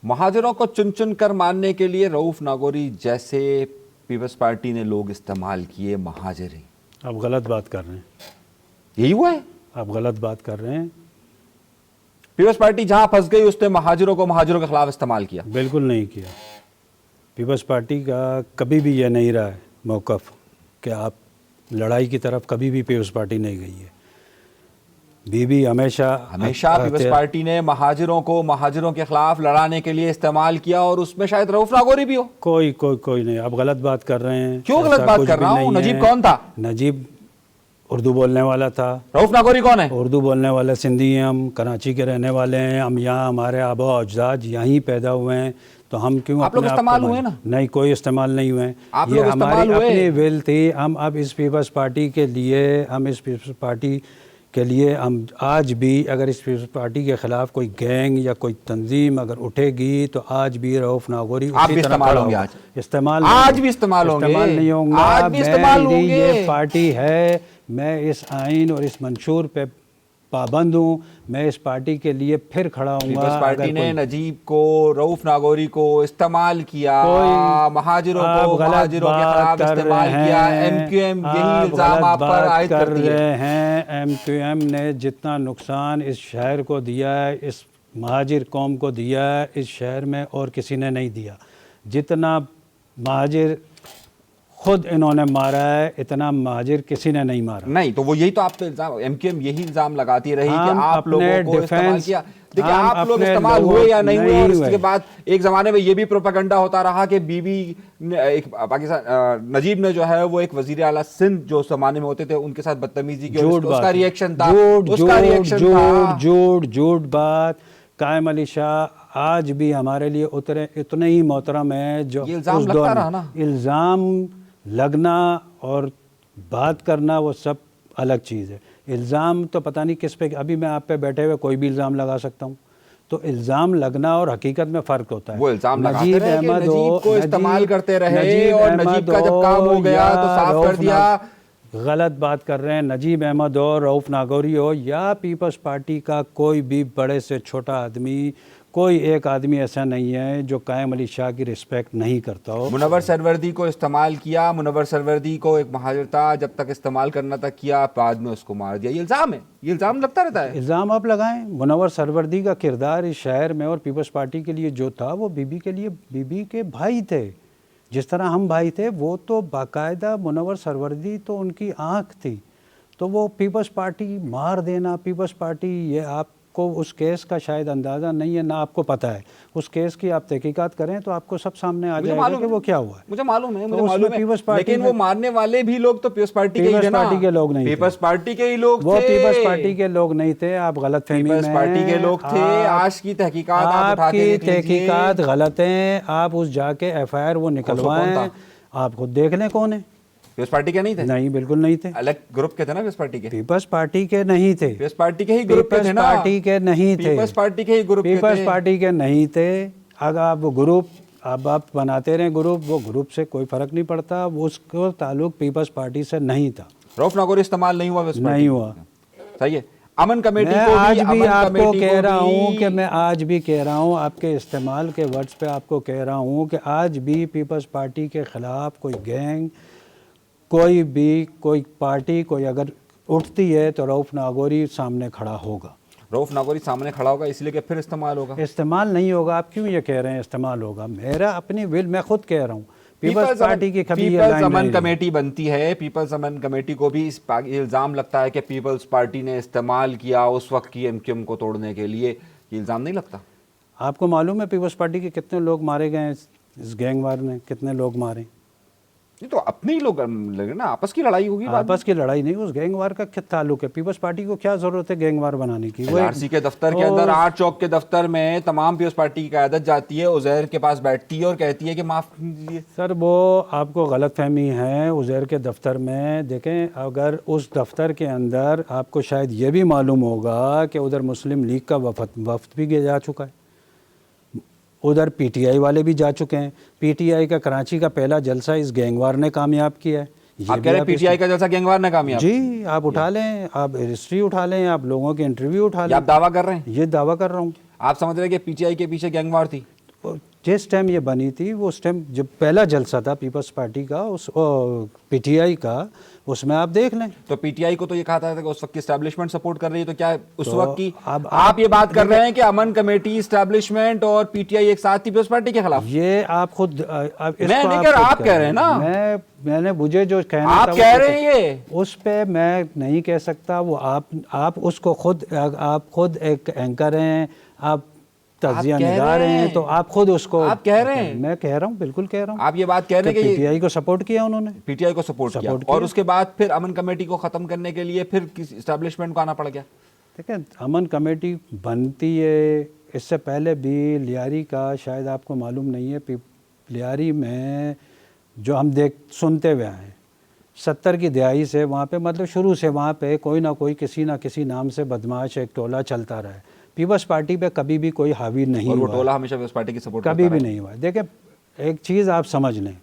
महाजरों को चुन चुन कर मारने के लिए रऊफ नागौरी जैसे पीपल्स पार्टी ने लोग इस्तेमाल किए महाजर ही। आप गलत बात कर रहे हैं, यही हुआ है। आप गलत बात कर रहे हैं। पीपल्स पार्टी जहां फंस गई उसने महाजरों को महाजरों के खिलाफ इस्तेमाल किया। बिल्कुल नहीं किया। पीपल्स पार्टी का कभी भी यह नहीं रहा है मौक़िफ़ कि आप लड़ाई की तरफ कभी भी पीपल्स पार्टी नहीं गई है। बीबी हमेशा पीपल्स पार्टी ने महाजरों को महाजरों के खिलाफ लड़ाने के लिए इस्तेमाल किया और उसमें शायद रऊफ नागौरी भी हो। कोई नहीं। आप गलत बात कर रहे हैं। क्यों गलत बात कर रहा हूँ? नजीब कौन था? नजीब उर्दू बोलने वाला था। रऊफ नागौरी कौन है? उर्दू बोलने वाले सिंधी हैं, हम कराची के रहने वाले हैं, हम यहाँ हमारे आबा अजदाद यहीं पैदा हुए हैं, तो हम क्यों आप लोग इस्तेमाल हुए ना? नहीं, कोई इस्तेमाल नहीं हुए। ये हमारी अपनी विल थी। हम अब इस पीपल्स पार्टी के लिए हम आज भी अगर इस पीपल्स पार्टी के खिलाफ कोई गैंग या कोई तंजीम अगर उठेगी तो आज भी रऊफ नागौरी उसी तरह इस्तेमाल होंगे। आज भी इस्तेमाल नहीं होंगे। ये पार्टी है, मैं इस आइन और इस मंशूर पे पाबंद हूँ। मैं इस पार्टी के लिए फिर खड़ा हूँगा। पीपल्स पार्टी ने नजीब को, रऊफ नागौरी को इस्तेमाल किया, महाजिरों को महाजिरों के खिलाफ इस्तेमाल किया। एमक्यूएम यही इल्जाम आप पर आयद कर रहे हैं। एमक्यूएम ने जितना नुकसान इस शहर को दिया है, इस महाजिर कौम को दिया है, इस शहर में और किसी ने नहीं दिया। जितना महाजिर खुद इन्होंने मारा है इतना महाजिर किसी ने नहीं मारा। नहीं तो वो यही तो आप पे इल्जाम, एमक्यूएम यही इल्जाम लगाती रही कि आप लोगों को इस्तेमाल किया। देखिए आप लोग इस्तेमाल हुए या नहीं हुए, और इसके बाद एक जमाने में ये भी प्रोपेगेंडा होता रहा कि बीबी एक पाकिस्तान नजीब ने जो है वो एक वजीर आला सिंध जो जमाने में होते थे उनके साथ बदतमीजी की, उसका रिएक्शन था। झूठ बात। कायम अली शाह आज भी हमारे लिए उतने ही मोहतरम है जो इल्जाम लगता रहा ना। इल्जाम लगना और बात करना वो सब अलग चीज़ है। इल्ज़ाम तो पता नहीं किस पे, अभी मैं आप पे बैठे हुए कोई भी इल्ज़ाम लगा सकता हूँ। तो इल्ज़ाम लगना और हकीकत में फ़र्क होता है। वो इल्ज़ाम नजीब अहमद को इस्तेमाल करते रहे और नजीब का जब काम हो गया तो साफ कर दिया। गलत बात कर रहे हैं। नजीब अहमद हो, रऊफ नागौरी हो या पीपल्स पार्टी का कोई भी बड़े से छोटा आदमी, कोई एक आदमी ऐसा नहीं है जो कायम अली शाह की रिस्पेक्ट नहीं करता हो। मुनव्वर सरवर्दी को इस्तेमाल किया। मुनव्वर सरवर्दी को एक महाजर था, जब तक इस्तेमाल करना तक किया, बाद में उसको मार दिया। ये इल्ज़ाम है, ये इल्ज़ाम लगता रहता है। इल्ज़ाम आप लगाएं। मुनव्वर सरवर्दी का किरदार इस शहर में और पीपल्स पार्टी के लिए जो था वो बीबी के लिए, बीबी के भाई थे। जिस तरह हम भाई थे, वो तो बाकायदा मुनव्वर सरवर्दी तो उनकी आँख थी। तो वो पीपल्स पार्टी मार देना, पीपल्स पार्टी, ये आपको उस केस का शायद अंदाज़ा नहीं है, ना आपको पता है। उस केस की आप तहकीकात करें तो आपको सब सामने आ जाएगा कि वो क्या हुआ है। मुझे मालूम है, लेकिन वो मारने वाले भी लोग तो पीपल्स पार्टी के लोग नहीं, पीपल्स पार्टी के ही लोग, वो पीपल्स पार्टी के लोग नहीं थे। आप गलतफहमी में, पीपल्स पार्टी के लोग थे। आज की तहकीकात, आपकी तहकीकात गलत हैं। आप उस जाके FIR वो निकलवाएं, आप खुद देख लें कौन है। पीपल्स पार्टी के नहीं थे? नहीं, बिल्कुल नहीं थे। अलग ग्रुप के थे ना पीपल्स पार्टी के? पीपल्स पार्टी के नहीं थे। पीपल्स पार्टी के ही ग्रुप के थे ना? पार्टी के नहीं थे। पीपल्स पार्टी के ही ग्रुप के थे। पीपल्स पार्टी के नहीं थे। अगर आप वो ग्रुप अब आप बनाते रहे ग्रुप, वो ग्रुप से कोई फर्क नहीं पड़ता। वो उसको ताल्लुक पीपल्स पार्टी से नहीं था। रऊफ नागौरी इस्तेमाल नहीं हुआ? नहीं हुआ। सही है। अमन कमेटी मैं आज भी आपको कह रहा हूँ कि मैं आज भी कह रहा हूँ, आपके इस्तेमाल के वर्ड्स पे आपको कह रहा हूँ कि आज भी पीपल्स पार्टी के ख़िलाफ़ कोई गैंग, कोई पार्टी कोई अगर उठती है तो रऊफ नागौरी सामने खड़ा होगा। रऊफ नागौरी सामने खड़ा होगा इसलिए कि फिर इस्तेमाल होगा? इस्तेमाल नहीं होगा। आप क्यों ये कह रहे हैं इस्तेमाल होगा? मेरा अपनी विल, मैं खुद कह रहा हूँ। पीपल्स पार्टी की कभी पीपल्स अमन कमेटी बनती है, पीपल्स अमन कमेटी को भी इस इल्ज़ाम लगता है कि पीपल्स पार्टी ने इस्तेमाल किया उस वक्त की एमक्यूएम को तोड़ने के लिए। ये इल्ज़ाम नहीं लगता? आपको मालूम है पीपल्स पार्टी के कितने लोग मारे गए इस गैंग वार ने? कितने लोग मारे? ये तो अपने ही लोग लगे ना, आपस की लड़ाई होगी। आपस की लड़ाई नहीं, उस गैंग वार का क्या ताल्लुक है? पीपल्स पार्टी को क्या जरूरत है गैंग वार बनाने की? वो LRC के दफ्तर के अंदर, 8 चौक के दफ्तर में तमाम पीपल्स पार्टी की क़यादत जाती है, उज़ैर के पास बैठती है और कहती है कि माफ़ कीजिए। सर वो आपको गलतफहमी है। उज़ैर के दफ्तर में देखें, अगर उस दफ्तर के अंदर आपको शायद ये भी मालूम होगा कि उधर मुस्लिम लीग का वफ्द भी जा चुका है, उधर PTI वाले भी जा चुके हैं। PTI का कराची का पहला जलसा इस गैंगवार ने कामयाब किया है। आप कह रहे हैं PTI का जलसा गैंगवार ने कामयाब? जी, आप उठा लें, आप हिस्ट्री उठा लें, आप लोगों के इंटरव्यू उठा लें। आप दावा कर रहे हैं? ये दावा कर रहा हूँ। आप समझ रहे हैं कि PTI के पीछे गैंगवार थी? जिस टाइम ये बनी थी वो उस टाइम जब पहला जलसा था पीपल्स पार्टी का उस पीटीआई का, उसमें आप देख लें। तो पीटीआई को तो ये कहा था कि उस वक्त की एस्टैब्लिशमेंट सपोर्ट कर रही है, तो क्या उस तो वक्त की अब आप ये बात कर रहे हैं कि अमन कमेटी, एस्टैब्लिशमेंट और पीटीआई एक साथ थी पीपल्स पार्टी के खिलाफ? ये आप खुद मैं नहीं कह रहा, आप कह रहे हैं ना। मैंने मुझे जो कहना आप था कह रहे हैं ये, उस पे मैं नहीं कह सकता। वो आप उसको खुद, आप खुद एक एंकर हैं, आप तजिया निगार हैं, तो आप खुद उसको आप कह रहे हैं। मैं कह रहा हूँ, बिल्कुल कह रहा हूँ। आप ये बात कह रहे हैं कि पीटीआई को सपोर्ट किया उन्होंने, पीटीआई को सपोर्ट किया और उसके बाद फिर अमन कमेटी को खत्म करने के लिए फिर किस एस्टैब्लिशमेंट को आना पड़ गया। देखिए अमन कमेटी बनती है, इससे पहले भी लियारी का शायद आपको मालूम नहीं है, लियारी में जो हम सुनते हुए आए 70 की दहाई से वहाँ पे, मतलब शुरू से वहाँ पे कोई ना कोई किसी ना किसी नाम से बदमाश एक टोला चलता रहा है। पीपल्स पार्टी पे कभी भी कोई हावी नहीं हुआ, और वो टोला हमेशा पीपल्स पार्टी की सपोर्ट कभी भी नहीं हुआ। देखिए एक चीज़ आप समझ लें,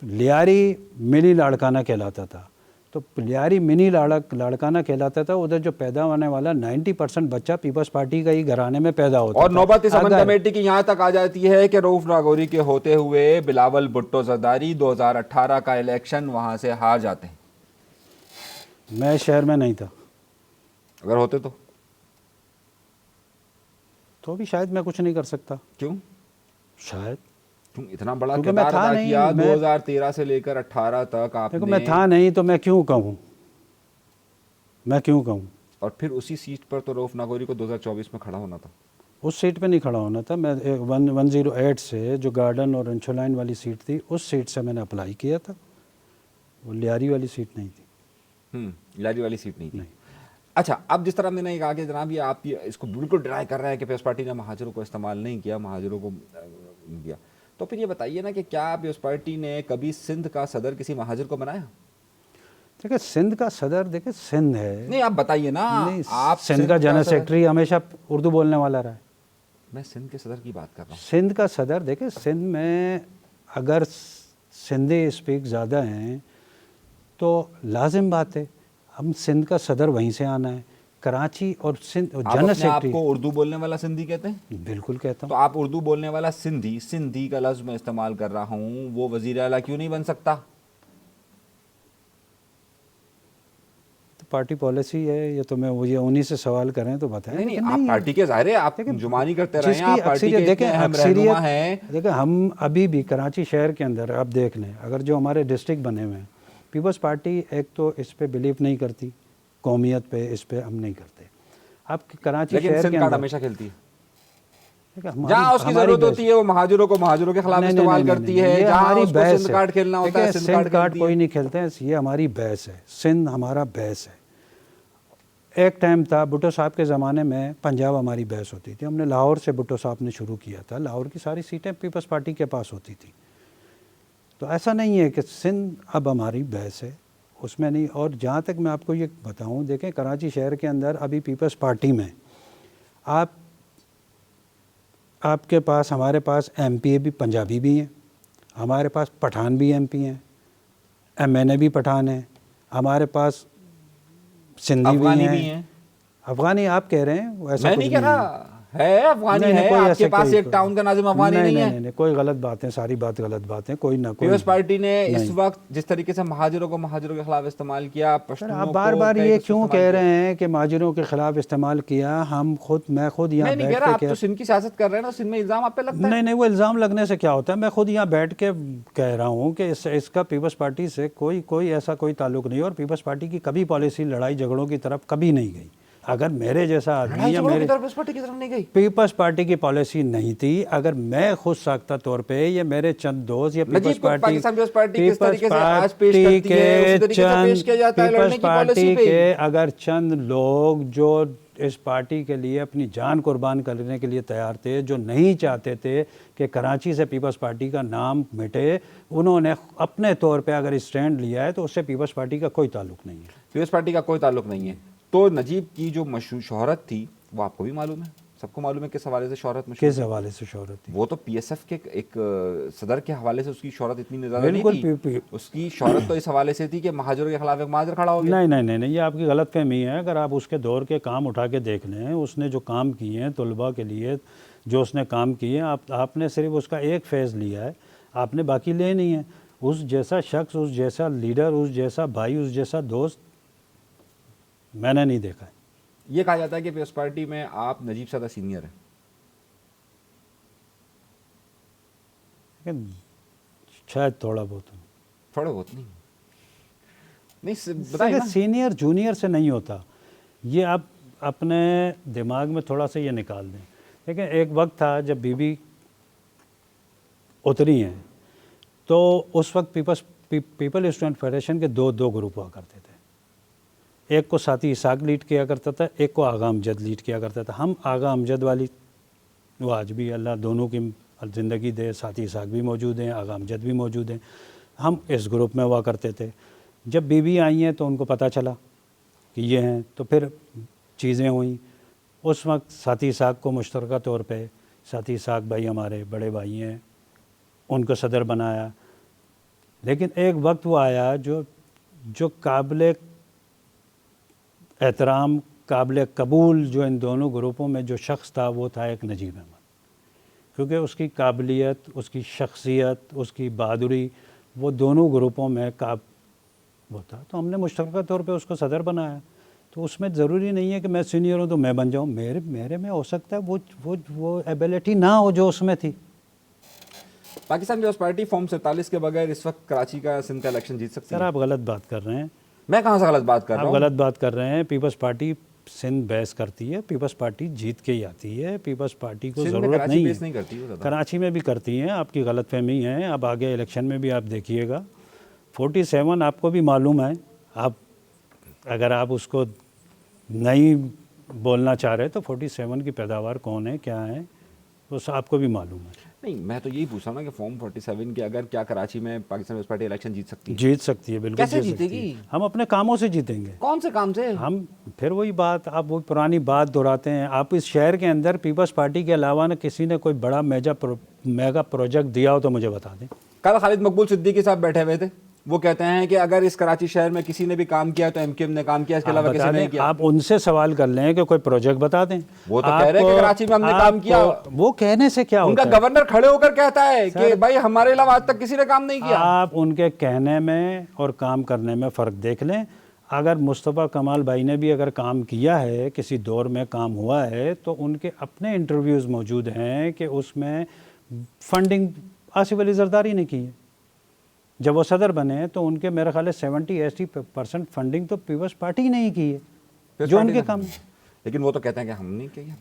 लियारी मिनी लाड़काना कहलाता था, तो लियारी मिनी लाड़काना कहलाता था। उधर जो पैदा होने वाला 90% बच्चा पीपल्स पार्टी का ही घराने में पैदा होता और था। नौबत इस अमन कमेटी की यहाँ तक आ जाती है कि रऊफ नागौरी के होते हुए बिलावल भुट्टो जरदारी 2018 का इलेक्शन वहां से हार जाते हैं। मैं शहर में नहीं था, अगर होते तो भी शायद मैं कुछ नहीं कर सकता। क्यों? शायद तुम इतना बड़ा क्योंकि मैं किरदार था अदा नहीं, किया, मैं 2013 से लेकर 18 तक आपने। देखो मैं था नहीं तो मैं क्यों कहूँ, मैं क्यों कहूँ। और फिर उसी सीट पर तो रऊफ नागौरी को 2024 में खड़ा होना था। उस सीट पे नहीं खड़ा होना था। मैं 108 से जो गार्डन और अंशुलाइन वाली सीट थी, उस सीट से मैंने अप्लाई किया था। वो लियारी वाली सीट नहीं थी। लियारी वाली सीट नहीं थी। नहीं। अच्छा, अब जिस तरह मैंने कहा कि जनाब ये आप इसको बिल्कुल डिनाई कर रहे हैं कि पीपल्स पार्टी ने महाजरों को इस्तेमाल नहीं किया, महाजरों को दिया, तो फिर ये बताइए ना कि क्या पीपल्स पार्टी ने कभी सिंध का सदर किसी महाजर को बनाया? देखिए सिंध का सदर, देखिए सिंध है, नहीं आप बताइए ना। नहीं, आप सिंध का जनरल सेक्रेटरी हमेशा उर्दू बोलने वाला रहा है। मैं सिंध के सदर की बात कर रहा हूँ। सिंध का सदर, देखिए सिंध में अगर सिंधी स्पीक ज़्यादा हैं तो लाजिम बात है हम सिंध का सदर वहीं से आना है। कराची और सिंध जनरल सेक्रेटरी। आपको उर्दू बोलने वाला सिंधी कहते हैं? बिल्कुल कहता हूँ। तो आप उर्दू बोलने वाला सिंधी का लफ्ज मैं इस्तेमाल कर रहा हूँ, वो वजीर आला क्यों नहीं बन सकता? तो पार्टी पॉलिसी है ये, तो मैं ये उन्हीं से सवाल करें तो बताएं। नहीं, आप पार्टी के ज़ाहिर है, आप जुबानी करते रहे हैं, आप पार्टी के देखें अहम रहनुमा हैं। देखिए हम अभी भी कराची शहर के अंदर आप देख लें, अगर जो हमारे डिस्ट्रिक्ट बने हुए हैं, पीपल्स पार्टी एक तो इस पे बिलीव नहीं करती, कौमियत पे, इस पे हम नहीं करते। आप कराची शहर के अंदर हमेशा खेलती है, जहाँ उसकी जरूरत होती है वो महाजरों के खिलाफ इस्तेमाल करती है। जहाँ उसको सिंध कार्ड खेलना होता है, सिंध कार्ड कोई नहीं खेलते हैं। ये हमारी बहस है, सिंध हमारा बहस है। एक टाइम था भुट्टो साहब के ज़माने में पंजाब हमारी बहस होती थी। हमने लाहौर से भुट्टो साहब ने शुरू किया था, लाहौर की सारी सीटें पीपल्स पार्टी के पास होती थी। तो ऐसा नहीं है कि सिंध अब हमारी बहस है, उसमें नहीं। और जहाँ तक मैं आपको ये बताऊँ, देखें कराची शहर के अंदर अभी पीपल्स पार्टी में आपके पास, हमारे पास एमपी भी पंजाबी भी हैं, हमारे पास पठान भी एमपी हैं, एमएनए भी पठान हैं, हमारे पास सिंधी भी हैं। अफगानी आप कह रहे हैं, ऐसा मैं नहीं कह रहा है, अफगानी है। आपके पास एक टाउन का नाजिम अफगानी नहीं है? नहीं, कोई गलत बात है, सारी बात गलत बात है। कोई ना कोई पीपल्स पार्टी ने इस वक्त जिस तरीके से महाजरों के खिलाफ इस्तेमाल किया, आप बार बार ये क्यों कह रहे हैं कि महाजरों के खिलाफ इस्तेमाल किया? मैं खुद यहाँ नहीं कह रहा, आप तो सिंध की सियासत कर रहे हैं ना, सिंध में इल्जाम आप पे लगता है। नहीं, वो इल्जाम लगने से क्या होता है? मैं खुद यहाँ बैठ के कह रहा हूँ कि इसका पीपल्स पार्टी से कोई ऐसा कोई ताल्लुक नहीं है। और पीपल्स पार्टी की कभी पॉलिसी लड़ाई झगड़ों की तरफ कभी नहीं गई। अगर मेरे जैसा आदमी या मेरे पीपल्स पार्टी की तरफ नहीं गई, पीपल्स पार्टी की पॉलिसी नहीं थी। अगर मैं खुद साख्ता तौर पे या मेरे चंद दोस्त या पीपल्स पार्टी के अगर चंद लोग जो इस पार्टी के लिए अपनी जान कुर्बान करने के लिए तैयार थे, जो नहीं चाहते थे कि कराची से पीपल्स पार्टी का नाम मिटे, उन्होंने अपने तौर पे अगर स्टैंड लिया है तो उससे पीपल्स पार्टी का कोई ताल्लुक नहीं है। पीपल्स पार्टी का कोई ताल्लुक नहीं है। तो नजीब की जो मशहूर शोहरत थी वो आपको भी मालूम है, सबको मालूम है किस हवाले से शोहरत मशहूर, किस हवाले से शोहरत थी? वो तो पीएसएफ के एक सदर के हवाले से उसकी शोहरत इतनी ज़्यादा नहीं थी। उसकी शोहरत तो इस हवाले से थी कि महाजरों के खिलाफ एक महाजर खड़ा हो गया। नहीं, ये आपकी गलतफहमी है। अगर आप उसके दौर के काम उठा के देख लें, उसने जो काम किए हैं तलबा के लिए, जो उसने काम किए, आपने सिर्फ उसका एक फेज़ लिया है, आपने बाकी ले नहीं है। उस जैसा शख्स, उस जैसा लीडर, उस जैसा भाई, उस जैसा दोस्त मैंने नहीं देखा है। ये कहा जाता है कि पीपल्स पार्टी में आप नजीब ज़्यादा सीनियर हैं। लेकिन शायद थोड़ा बहुत थोड़ा बहुत नहीं, बताइए ना। सीनियर जूनियर से नहीं होता, ये आप अपने दिमाग में थोड़ा सा ये निकाल दें। लेकिन एक वक्त था जब बीबी उतरी हैं, तो उस वक्त पीपल स्टूडेंट फेडरेशन के दो ग्रुप हुआ करते थे। एक को साथी इसाक लीड किया करता था, एक को आगा अमजद लीड किया करता था। हम आगा अमजद वाली, वो आज भी अल्लाह दोनों की ज़िंदगी दे, साथी इसाक भी मौजूद हैं, आगा अमजद भी मौजूद हैं, हम इस ग्रुप में हुआ करते थे। जब बीबी आई हैं तो उनको पता चला कि ये हैं, तो फिर चीज़ें हुई। उस वक्त साथी इसाक को मुश्तरका तौर पे, साथी इसाक भाई हमारे बड़े भाई हैं, उनको सदर बनाया। लेकिन एक वक्त वो आया जो काबिल एहतराम, काबिल कबूल जो इन दोनों ग्रुपों में जो शख्स था, वो था एक नजीब अहमद। क्योंकि उसकी काबिलियत, उसकी शख्सियत, उसकी बहादुरी वो दोनों ग्रुपों में वो था। तो हमने मुश्तरका तौर पे उसको सदर बनाया। तो उसमें ज़रूरी नहीं है कि मैं सीनियर हूँ तो मैं बन जाऊँ। मेरे में हो सकता है वो एबिलिटी ना हो जो उसमें थी। पाकिस्तान पीपल्स पार्टी फॉर्म 47 के बगैर इस वक्त कराची का, सिंध का इलेक्शन जीत सकती है? सर आप गलत बात कर रहे हैं। मैं कहाँ से गलत बात कर रहा हूँ? आप गलत बात कर रहे हैं। पीपल्स पार्टी सिंध बेस करती है, पीपल्स पार्टी जीत के ही आती है। पीपल्स पार्टी को ज़रूरत नहीं है। नहीं करती है, कराची में भी करती हैं, आपकी गलतफहमी है। अब आगे इलेक्शन में भी आप देखिएगा 47 आपको भी मालूम है। आप अगर आप उसको नहीं बोलना चाह रहे तो 47 की पैदावार कौन है, क्या है, तो आपको भी मालूम है। नहीं, मैं तो यही पूछ रहा हूँ ना कि फॉर्म 47 के अगर क्या कराची में पाकिस्तान पीपल्स पार्टी इलेक्शन जीत सकती है? जीत सकती है, बिल्कुल। कैसे जीतेगी? हम अपने कामों से जीतेंगे। कौन से काम से? हम फिर वही बात, आप वो पुरानी बात दोहराते हैं। आप इस शहर के अंदर पीपल्स पार्टी के अलावा ना किसी ने कोई बड़ा मेगा प्रोजेक्ट दिया हो तो मुझे बता दें। कल खालिद मकबूल सिद्दीकी साहब बैठे हुए थे, वो कहते हैं कि अगर इस कराची शहर में किसी ने भी काम किया तो एमक्यूएम ने काम किया, इसके अलावा किसी ने नहीं किया। आप उनसे सवाल कर लें कि कोई प्रोजेक्ट बता दें। वो तो कह रहे हैं कि कराची में हमने काम किया। वो कहने से क्या होता है? उनका गवर्नर खड़े होकर कहता है कि भाई हमारे अलावा आज तक किसी ने काम नहीं किया। आप उनके कहने में और काम करने में फ़र्क देख लें। अगर मुस्तफ़ा कमाल भाई ने भी अगर काम किया है, किसी दौर में काम हुआ है, तो उनके अपने इंटरव्यूज़ मौजूद हैं कि उसमें फंडिंग आसिफ अली जरदारी ने की है। जब वो सदर बने तो उनके मेरे ख्याल 70-80% फंडिंग तो पीपल्स पार्टी ने ही की है, जो उनके काम। लेकिन वो तो कहते हैं कि हम नहीं किया।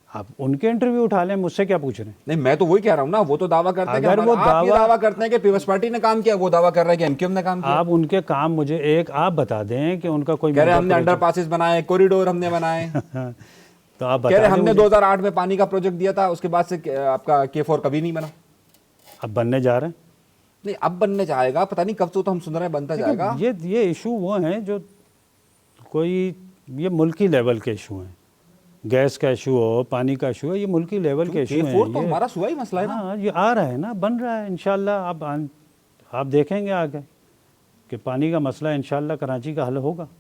आप उनके इंटरव्यू उठा लें, मुझसे क्या पूछ रहे हैं? नहीं, मैं तो वही कह रहा हूँ ना, वो तो दावा करते हैं, अगर वो दावा करते हैं कि पीपल्स पार्टी ने काम किया, वो दावा कर रहे हैं कि एमक्यूएम ने काम किया। आप उनके काम मुझे एक आप बता दें कि उनका कोई। कह रहे हमने अंडरपासेस बनाए, कॉरिडोर हमने बनाए। तो आप कह रहे हमने 2008 में पानी का प्रोजेक्ट दिया था, उसके बाद से आपका K4 कभी नहीं बना। अब बनने जा रहे हैं। नहीं, अब बनने जाएगा, पता नहीं कब से, तो हम सुन रहे हैं बनता जाएगा। ये इशू वो हैं जो कोई ये मुल्की लेवल के इशू हैं। गैस का इशू हो, पानी का इशू है, ये मुल्की लेवल के इशू हैं। K4 तो हमारा सूबाई मसला है ना। हाँ, ये आ रहा है ना, बन रहा है इंशाल्लाह। आप देखेंगे आगे कि पानी का मसला इंशाल्लाह कराची का हल होगा।